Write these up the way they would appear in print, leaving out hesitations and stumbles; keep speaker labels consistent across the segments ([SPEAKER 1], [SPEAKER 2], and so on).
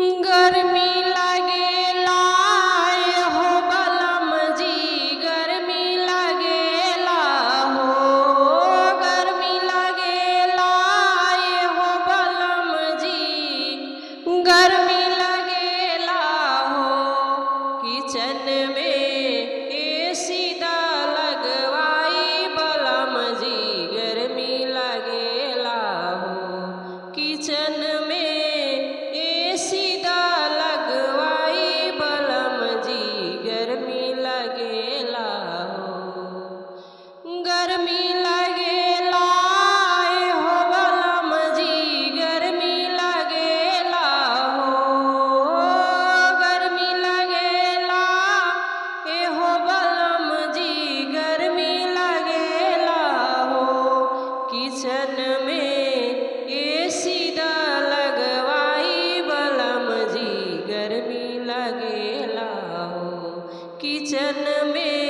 [SPEAKER 1] गर्मी लागेला हो बलम जी, गर्मी लागेला हो, गर्मी लागेला हो बलम जी, गर्मी लागेला हो। किचन में एसी दा लगवाई बलम जी, गर्मी लागेला हो। किचन में गर्मी लगेला हो बलम जी, गर्मी लगेला हो, गर्मी लगेला हो बलम जी, गर्मी लगेला हो। किचन में एसी दा लगवाई बलम जी, गर्मी लगेला हो। किचन में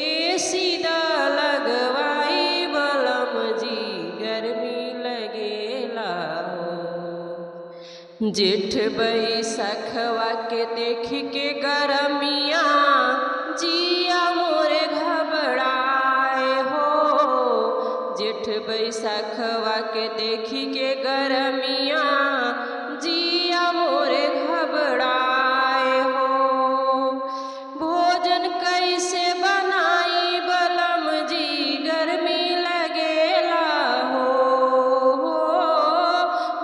[SPEAKER 1] एसी दा लगवाई बलम जी, गर्मी लगेला हो। जेठ बैसखवा के देख के गरमिया जिया मोरे घबराए हो। जेठ बैसखवा के देख के गरमिया जिया मोरे घबराए हो। भोजन कैसे बनाई बलम जी, गर्मी लगेला हो।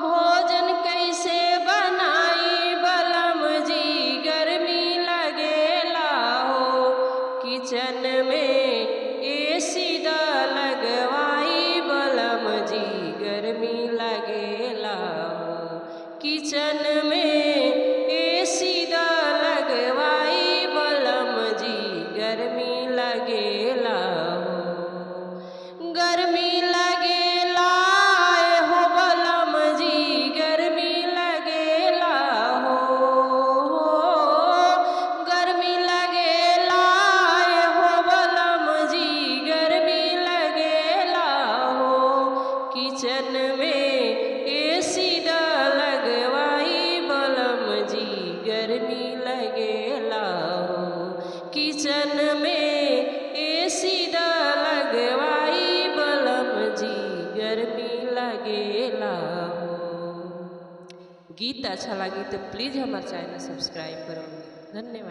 [SPEAKER 1] भोजन कैसे बनाई बलम जी, गर्मी लगेला हो। किचन में एसी दा लगवाई बलम जी, गर्मी लगेला हो। किचन में एसी दा लगवाई बलम जी, गर्मी लगेला हो। गर्मी लगेला हो बलम जी, गर्मी लगेला हो, गर्मी लगेला हो बलम जी, गर्मी लगेला हो। किचन में एसी दा लगवाई बलम जी, गर्मी लगेला हो। किचन में एसी दा लगवाई बलम जी, गर्मी लगेला हो। गीत अच्छा लगी तो प्लीज़ हमारे चैनल सब्सक्राइब करो। धन्यवाद।